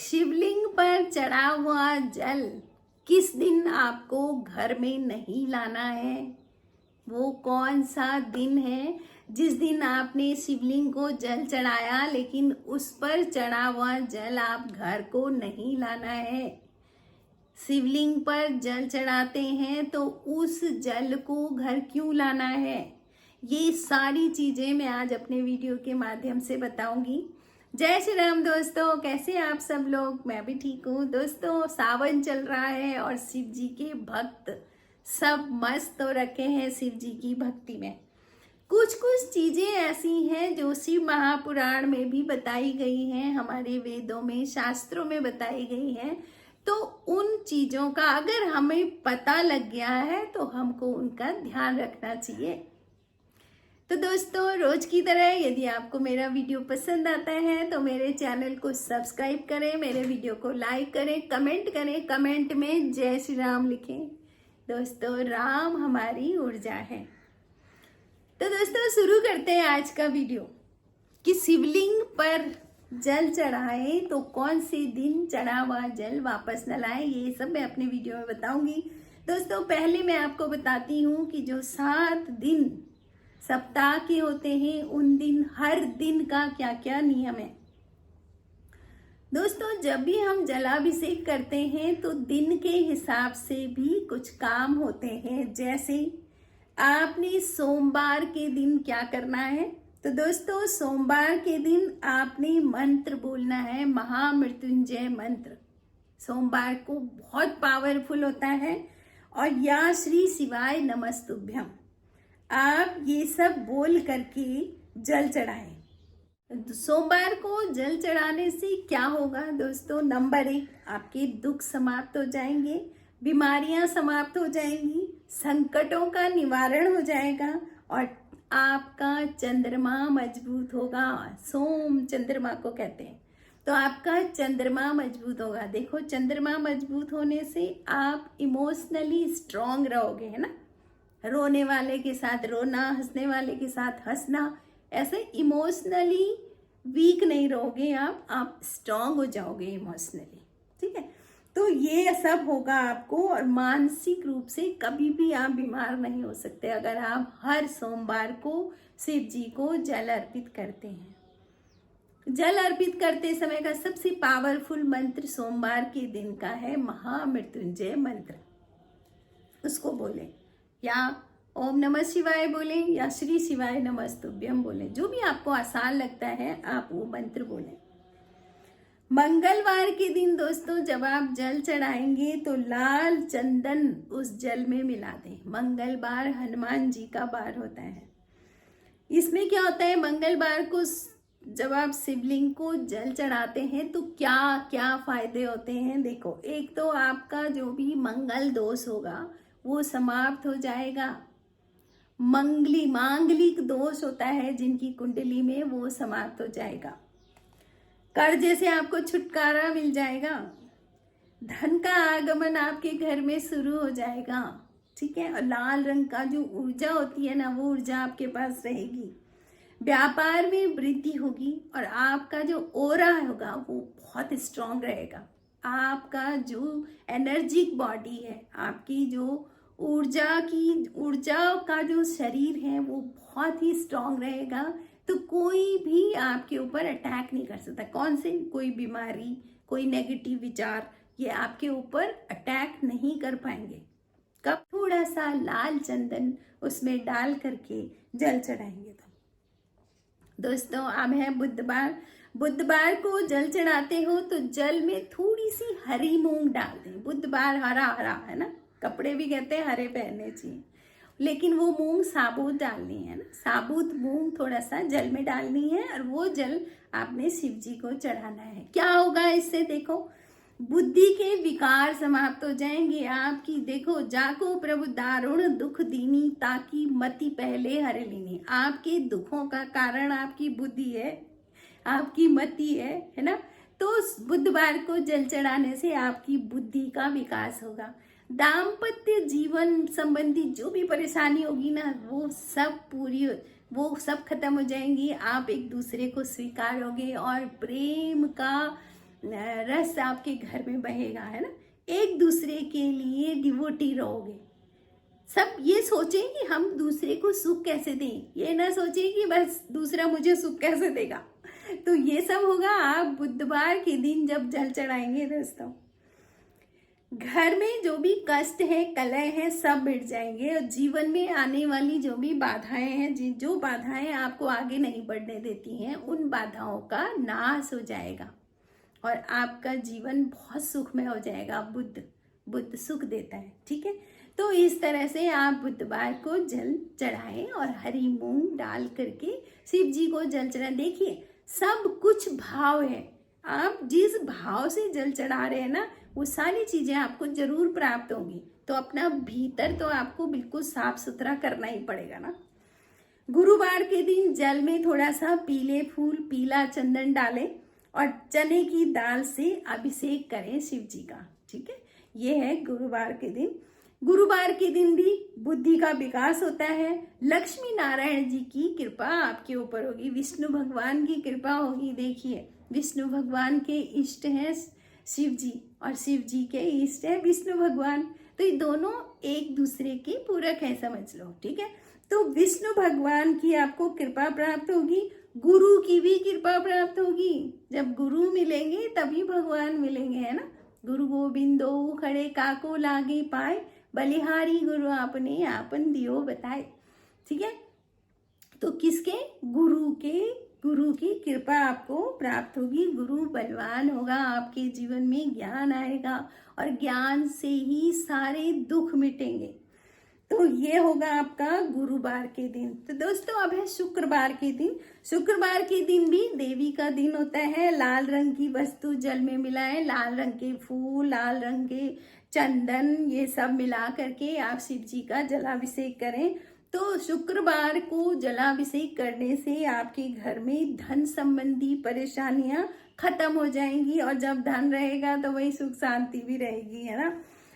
शिवलिंग पर चढ़ा हुआ जल किस दिन आपको घर में नहीं लाना है? वो कौन सा दिन है जिस दिन आपने शिवलिंग को जल चढ़ाया लेकिन उस पर चढ़ा हुआ जल आप घर को नहीं लाना है? शिवलिंग पर जल चढ़ाते हैं तो उस जल को घर क्यों लाना है? ये सारी चीजें मैं आज अपने वीडियो के माध्यम से बताऊंगी। जय श्री राम दोस्तों, कैसे आप सब लोग? मैं भी ठीक हूँ दोस्तों। सावन चल रहा है और शिव जी के भक्त सब मस्त हो रखे हैं शिव जी की भक्ति में। कुछ कुछ चीजें ऐसी हैं जो शिव महापुराण में भी बताई गई हैं, हमारे वेदों में शास्त्रों में बताई गई हैं। तो उन चीजों का अगर हमें पता लग गया है तो हमको उनका ध्यान रखना चाहिए। तो दोस्तों, रोज की तरह यदि आपको मेरा वीडियो पसंद आता है तो मेरे चैनल को सब्सक्राइब करें, मेरे वीडियो को लाइक करें, कमेंट करें, कमेंट में जय श्री राम लिखें। दोस्तों, राम हमारी ऊर्जा है। तो दोस्तों, शुरू करते हैं आज का वीडियो कि शिवलिंग पर जल चढ़ाए तो कौन से दिन चढ़ा हुआ जल वापस न लाए। ये सब मैं अपने वीडियो में बताऊंगी। दोस्तों, पहले मैं आपको बताती हूँ कि जो 7 दिन सप्ताह के होते हैं उन दिन हर दिन का क्या क्या नियम है। दोस्तों, जब भी हम जलाभिषेक करते हैं तो दिन के हिसाब से भी कुछ काम होते हैं। जैसे आपने सोमवार के दिन क्या करना है? तो दोस्तों, सोमवार के दिन आपने मंत्र बोलना है, महामृत्युंजय मंत्र। सोमवार को बहुत पावरफुल होता है। और या श्री शिवाय नमस्तुभ्यम, आप ये सब बोल करके जल चढ़ाएं। सोमवार को जल चढ़ाने से क्या होगा दोस्तों? नंबर 1, आपके दुख समाप्त हो जाएंगे, बीमारियां समाप्त हो जाएंगी, संकटों का निवारण हो जाएगा और आपका चंद्रमा मजबूत होगा। सोम चंद्रमा को कहते हैं। तो आपका चंद्रमा मजबूत होगा। देखो, चंद्रमा मजबूत होने से आप इमोशनली स्ट्रांग रहोगे, है ना। रोने वाले के साथ रोना, हंसने वाले के साथ हंसना, ऐसे इमोशनली वीक नहीं रहोगे आप स्ट्रांग हो जाओगे इमोशनली। ठीक है, तो ये सब होगा आपको। और मानसिक रूप से कभी भी आप बीमार नहीं हो सकते अगर आप हर सोमवार को शिव जी को जल अर्पित करते हैं। जल अर्पित करते समय का सबसे पावरफुल मंत्र सोमवार के दिन का है महामृत्युंजय मंत्र। उसको बोलें, या ओम नमः शिवाय बोलें, या श्री शिवाय नमस्तुभ्यम बोलें। जो भी आपको आसान लगता है आप वो मंत्र बोलें। मंगलवार के दिन दोस्तों, जब आप जल चढ़ाएंगे तो लाल चंदन उस जल में मिला दें। मंगलवार हनुमान जी का वार होता है। इसमें क्या होता है, मंगलवार को जब आप शिवलिंग को जल चढ़ाते हैं तो क्या क्या फायदे होते हैं। देखो, एक तो आपका जो भी मंगल दोष होगा वो समाप्त हो जाएगा। मांगलिक दोष होता है जिनकी कुंडली में, वो समाप्त हो जाएगा। कर्ज से आपको छुटकारा मिल जाएगा। धन का आगमन आपके घर में शुरू हो जाएगा। ठीक है, और लाल रंग का जो ऊर्जा होती है ना, वो ऊर्जा आपके पास रहेगी। व्यापार में वृद्धि होगी और आपका जो ओरा होगा वो बहुत स्ट्रांग रहेगा। आपका जो एनर्जिक बॉडी है, आपकी जो ऊर्जा का जो शरीर है वो बहुत ही स्ट्रांग रहेगा। तो कोई भी आपके ऊपर अटैक नहीं कर सकता। कौन से? कोई बीमारी, कोई नेगेटिव विचार, ये आपके ऊपर अटैक नहीं कर पाएंगे। कब? थोड़ा सा लाल चंदन उसमें डाल करके जल चढ़ाएंगे। तो दोस्तों, अब है बुधवार। बुधवार को जल चढ़ाते हो तो जल में थोड़ी सी हरी मूंग डाल दें। बुधवार हरा हरा है ना, कपड़े भी कहते हैं हरे पहनने चाहिए, लेकिन वो मूंग साबुत डालनी है ना। साबुत मूंग थोड़ा सा जल में डालनी है और वो जल आपने शिव जी को चढ़ाना है। क्या होगा इससे? देखो, बुद्धि के विकार समाप्त हो जाएंगे आपकी। देखो, जाको प्रभु दारुण दुख दीनी, ताकि मति पहले हर लीनी। आपके दुखों का कारण आपकी बुद्धि है, आपकी मति है ना। तो बुधवार को जल चढ़ाने से आपकी बुद्धि का विकास होगा। दाम्पत्य जीवन संबंधी जो भी परेशानी होगी ना, वो सब खत्म हो जाएंगी। आप एक दूसरे को स्वीकारोगे और प्रेम का रस आपके घर में बहेगा, है ना। एक दूसरे के लिए डिवोटी रहोगे। सब ये सोचें कि हम दूसरे को सुख कैसे दें, ये ना सोचें कि बस दूसरा मुझे सुख कैसे देगा। तो ये सब होगा आप बुधवार के दिन जब जल चढ़ाएंगे दोस्तों। घर में जो भी कष्ट है, कलह है, सब मिट जाएंगे और जीवन में आने वाली जो भी बाधाएं हैं, जो बाधाएं आपको आगे नहीं बढ़ने देती हैं, उन बाधाओं का नाश हो जाएगा और आपका जीवन बहुत सुखमय हो जाएगा। बुद्ध सुख देता है, ठीक है। तो इस तरह से आप बुधवार को जल चढ़ाएं और हरी मूंग डाल करके शिव जी को जल चढ़ाएं। देखिए सब कुछ भाव है, आप जिस भाव से जल चढ़ा रहे हैं ना, वो सारी चीजें आपको जरूर प्राप्त होंगी। तो अपना भीतर तो आपको बिल्कुल साफ सुथरा करना ही पड़ेगा ना। गुरुवार के दिन जल में थोड़ा सा पीले फूल, पीला चंदन डालें और चने की दाल से अभिषेक करें शिव जी का, ठीक है। ये है गुरुवार के दिन। गुरुवार के दिन भी बुद्धि का विकास होता है। लक्ष्मी नारायण जी की कृपा आपके ऊपर होगी, विष्णु भगवान की कृपा होगी। देखिए विष्णु भगवान के इष्ट हैं शिव जी और शिव जी के इष्ट है विष्णु भगवान, तो ये दोनों एक दूसरे के पूरक है, समझ लो, ठीक है। तो विष्णु भगवान की आपको कृपा प्राप्त होगी, गुरु की भी कृपा प्राप्त होगी। जब गुरु मिलेंगे तभी भगवान मिलेंगे, है ना। गुरु गोविंदो खड़े काको लागे पाए, बलिहारी गुरु आपने आपन दियो बताए, ठीक है। तो किसके? गुरु की कृपा आपको प्राप्त होगी। गुरु बलवान होगा, आपके जीवन में ज्ञान आएगा और ज्ञान से ही सारे दुख मिटेंगे। तो ये होगा आपका गुरुवार के दिन। तो दोस्तों अब है शुक्रवार के दिन। शुक्रवार के दिन भी देवी का दिन होता है। लाल रंग की वस्तु जल में मिलाएं, लाल रंग के फूल, लाल रंग के चंदन, ये सब मिला करके आप शिव जी का जलाभिषेक करें। तो शुक्रवार को जलाभिषेक करने से आपके घर में धन संबंधी परेशानियां खत्म हो जाएंगी और जब धन रहेगा तो वही सुख शांति भी रहेगी, है ना।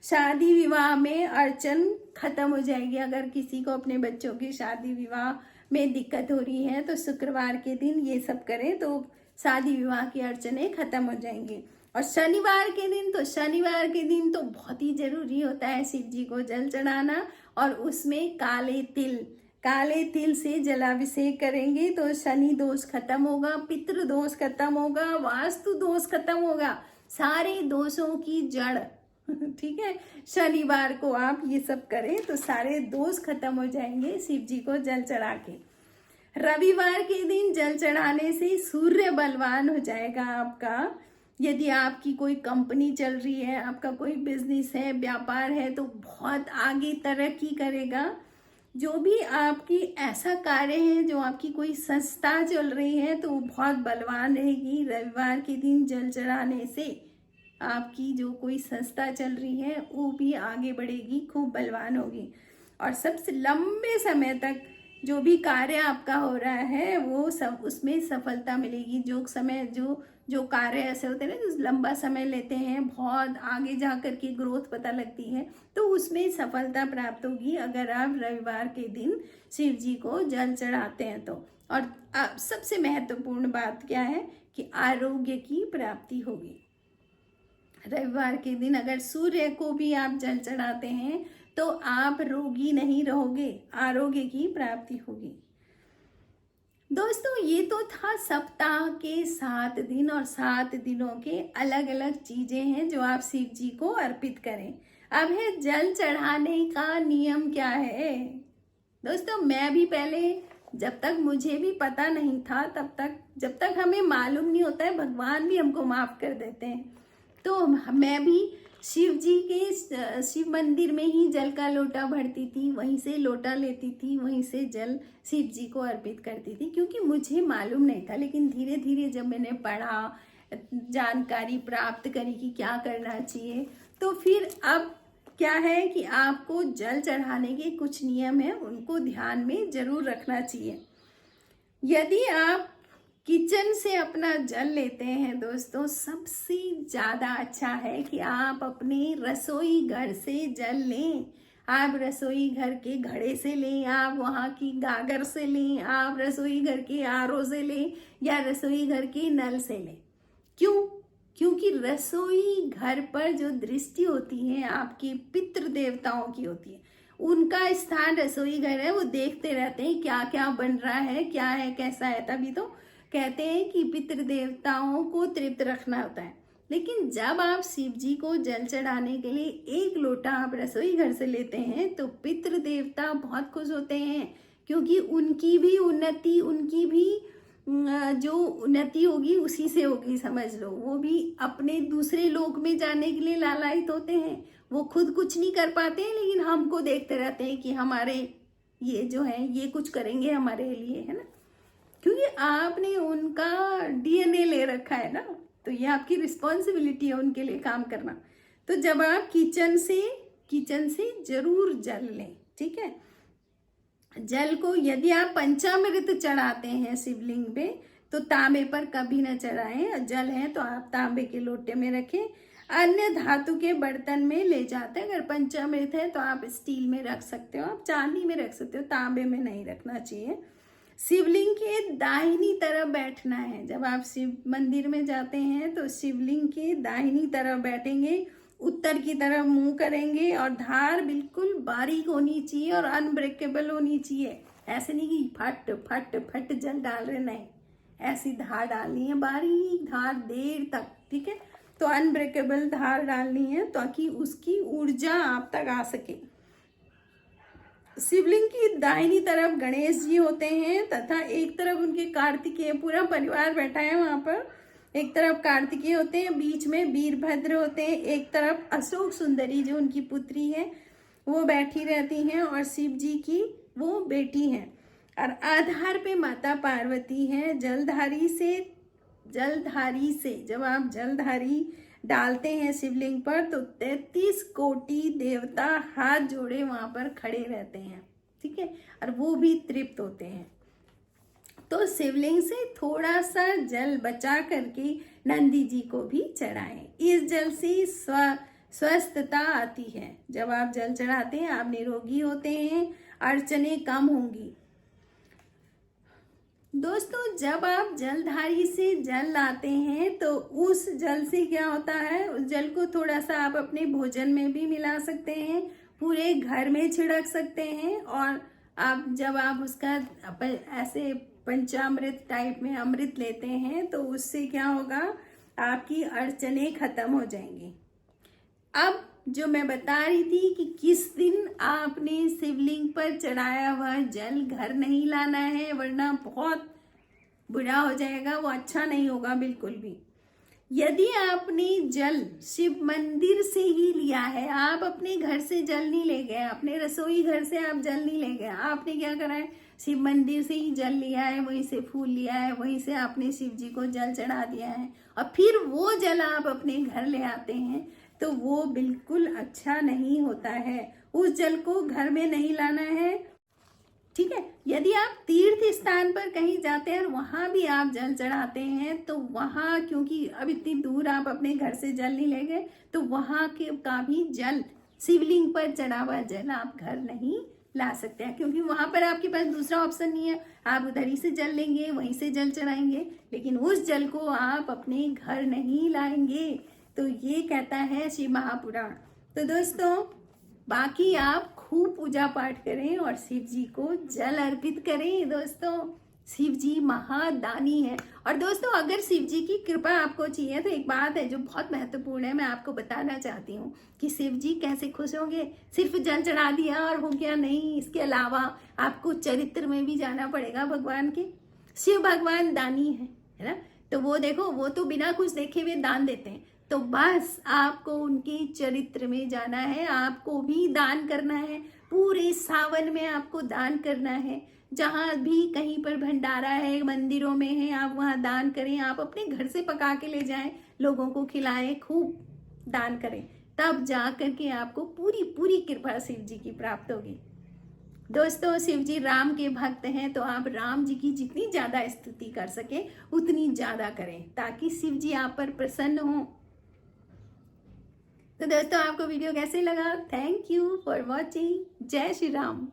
शादी विवाह में अड़चन खत्म हो जाएगी। अगर किसी को अपने बच्चों की शादी विवाह में दिक्कत हो रही है तो शुक्रवार के दिन ये सब करें तो शादी विवाह की अड़चनें खत्म हो जाएंगी। और शनिवार के दिन तो बहुत ही जरूरी होता है शिव जी को जल चढ़ाना और उसमें काले तिल से जलाभिषेक करेंगे तो शनि दोष खत्म होगा, पितृ दोष खत्म होगा, वास्तु दोष खत्म होगा, सारे दोषों की जड़ ठीक है। शनिवार को आप ये सब करें तो सारे दोष खत्म हो जाएंगे शिव जी को जल चढ़ा के। रविवार के दिन जल चढ़ाने से सूर्य बलवान हो जाएगा आपका। यदि आपकी कोई कंपनी चल रही है, आपका कोई बिजनेस है, व्यापार है, तो बहुत आगे तरक्की करेगा। जो भी आपकी ऐसा कार्य है, जो आपकी कोई संस्था चल रही है, तो वो बहुत बलवान रहेगी। रविवार के दिन जल चढ़ाने से आपकी जो कोई संस्था चल रही है वो भी आगे बढ़ेगी, खूब बलवान होगी। और सबसे लंबे समय तक जो भी कार्य आपका हो रहा है वो सब उसमें सफलता मिलेगी। जो कार्य ऐसे होते हैं ना जो लंबा समय लेते हैं, बहुत आगे जा कर के ग्रोथ पता लगती है, तो उसमें सफलता प्राप्त होगी अगर आप रविवार के दिन शिव जी को जल चढ़ाते हैं तो। और सबसे महत्वपूर्ण बात क्या है कि आरोग्य की प्राप्ति होगी। रविवार के दिन अगर सूर्य को भी आप जल चढ़ाते हैं तो आप रोगी नहीं रहोगे, आरोग्य की प्राप्ति होगी। दोस्तों ये तो था सप्ताह के 7 दिन और 7 दिनों के अलग अलग चीजें हैं जो आप शिव जी को अर्पित करें। अब है जल चढ़ाने का नियम क्या है। दोस्तों मैं भी पहले, जब तक मुझे भी पता नहीं था जब तक हमें मालूम नहीं होता है, भगवान भी हमको माफ कर देते हैं। तो मैं भी शिव मंदिर में ही जल का लोटा भरती थी, वहीं से लोटा लेती थी, वहीं से जल शिव जी को अर्पित करती थी, क्योंकि मुझे मालूम नहीं था। लेकिन धीरे धीरे जब मैंने पढ़ा, जानकारी प्राप्त करी कि क्या करना चाहिए, तो फिर अब क्या है कि आपको जल चढ़ाने के कुछ नियम है, उनको ध्यान में जरूर रखना चाहिए। यदि आप किचन से अपना जल लेते हैं दोस्तों, सबसे ज़्यादा अच्छा है कि आप अपने रसोई घर से जल लें। आप रसोई घर के घड़े से लें, आप वहाँ की गागर से लें, आप रसोई घर के आरओ से लें या रसोई घर के नल से लें। क्यों? रसोई घर पर जो दृष्टि होती है आपकी पितृ देवताओं की होती है, उनका स्थान रसोई घर है। वो देखते रहते हैं क्या क्या बन रहा है, क्या है, कैसा है। तभी तो कहते हैं कि पितृ देवताओं को तृप्त रखना होता है। लेकिन जब आप शिव जी को जल चढ़ाने के लिए 1 लोटा आप रसोई घर से लेते हैं तो पितृ देवता बहुत खुश होते हैं, क्योंकि उनकी भी उन्नति, उनकी भी जो उन्नति होगी उसी से होगी, समझ लो। वो भी अपने दूसरे लोक में जाने के लिए लालायित होते हैं। वो खुद कुछ नहीं कर पाते हैं, लेकिन हमको देखते रहते हैं कि हमारे ये जो है ये कुछ करेंगे हमारे लिए, है ना, क्योंकि आपने उनका डीएनए ले रखा है ना, तो ये आपकी रिस्पॉन्सिबिलिटी है उनके लिए काम करना। तो जब आप किचन से जरूर जल लें, ठीक है। जल को यदि आप पंचामृत चढ़ाते हैं शिवलिंग पे तो तांबे पर कभी न चढ़ाएं। जल है तो आप तांबे के लोटे में रखें, अन्य धातु के बर्तन में ले जाते हैं। अगर पंचामृत है तो आप स्टील में रख सकते हो, आप चांदी में रख सकते हो, तांबे में नहीं रखना चाहिए। शिवलिंग के दाहिनी तरफ बैठना है। जब आप शिव मंदिर में जाते हैं तो शिवलिंग के दाहिनी तरफ बैठेंगे, उत्तर की तरफ मुंह करेंगे और धार बिल्कुल बारीक होनी चाहिए और अनब्रेकेबल होनी चाहिए। ऐसे नहीं कि फट फट फट जल डाल रहे, नहीं, ऐसी धार डालनी है, बारीक धार देर तक, ठीक है। तो अनब्रेकेबल धार डालनी है ताकि उसकी ऊर्जा आप तक आ सके। शिवलिंग की दाहिनी तरफ गणेश जी होते हैं तथा एक तरफ उनके कार्तिकेय, पूरा परिवार बैठा है वहां पर। एक तरफ कार्तिकेय होते हैं, बीच में वीरभद्र होते हैं, एक तरफ अशोक सुंदरी जो उनकी पुत्री है वो बैठी रहती हैं और शिव जी की वो बेटी हैं। और आधार पे माता पार्वती है। जलधारी से जब आप जलधारी डालते हैं शिवलिंग पर तो 33 कोटि देवता हाथ जोड़े वहां पर खड़े रहते हैं, ठीक है, और वो भी तृप्त होते हैं। तो शिवलिंग से थोड़ा सा जल बचा करके नंदी जी को भी चढ़ाएं। इस जल से स्वस्थता आती है। जब आप जल चढ़ाते हैं आप निरोगी होते हैं, अड़चने कम होंगी। दोस्तों, जब आप जलधारी से जल लाते हैं तो उस जल से क्या होता है, उस जल को थोड़ा सा आप अपने भोजन में भी मिला सकते हैं, पूरे घर में छिड़क सकते हैं। और जब आप उसका ऐसे पंचामृत टाइप में अमृत लेते हैं तो उससे क्या होगा, आपकी अड़चने खत्म हो जाएंगी। अब जो मैं बता रही थी कि किस दिन आपने शिवलिंग पर चढ़ाया हुआ जल घर नहीं लाना है, वरना बहुत बुरा हो जाएगा, वो अच्छा नहीं होगा बिल्कुल भी। यदि आपने जल शिव मंदिर से ही लिया है, आप अपने घर से जल नहीं ले गए, अपने रसोई घर से आप जल नहीं ले गए, आपने क्या करा है, शिव मंदिर से ही जल लिया है, वहीं से फूल लिया है, वहीं से आपने शिव जी को जल चढ़ा दिया है और फिर वो जल आप अपने घर ले आते हैं, तो वो बिल्कुल अच्छा नहीं होता है। उस जल को घर में नहीं लाना है, ठीक है। यदि आप तीर्थ स्थान पर कहीं जाते हैं और वहां भी आप जल चढ़ाते हैं तो वहां, क्योंकि अब इतनी दूर आप अपने घर से जल नहीं ले गए, तो वहां के का भी जल, शिवलिंग पर चढ़ा हुआ जल आप घर नहीं ला सकते हैं, क्योंकि वहां पर आपके पास दूसरा ऑप्शन नहीं है। आप उधर ही से जल लेंगे, वहीं से जल चढ़ाएंगे, लेकिन उस जल को आप अपने घर नहीं लाएंगे। तो ये कहता है शिव महापुराण। तो दोस्तों, बाकी आप खूब पूजा पाठ करें और शिव जी को जल अर्पित करें। दोस्तों, शिव जी महादानी है। और दोस्तों, अगर शिव जी की कृपा आपको चाहिए तो एक बात है जो बहुत महत्वपूर्ण है, मैं आपको बताना चाहती हूँ कि शिव जी कैसे खुश होंगे। सिर्फ जल चढ़ा दिया और हो गया नहीं, इसके अलावा आपको चरित्र में भी जाना पड़ेगा भगवान के। शिव भगवान दानी है ना, तो वो देखो, वो तो बिना कुछ देखे हुए दान देते हैं। तो बस आपको उनके चरित्र में जाना है, आपको भी दान करना है। पूरे सावन में आपको दान करना है। जहाँ भी कहीं पर भंडारा है, मंदिरों में है, आप वहाँ दान करें। आप अपने घर से पका के ले जाएं, लोगों को खिलाएं, खूब दान करें, तब जा करके आपको पूरी पूरी कृपा शिव जी की प्राप्त होगी। दोस्तों, शिव जी राम के भक्त हैं, तो आप राम जी की जितनी ज्यादा स्तुति कर सके उतनी ज्यादा करें, ताकि शिव जी आप पर प्रसन्न हो। तो दोस्तों, आपको वीडियो कैसे लगा? Thank you for watching. जय श्री राम।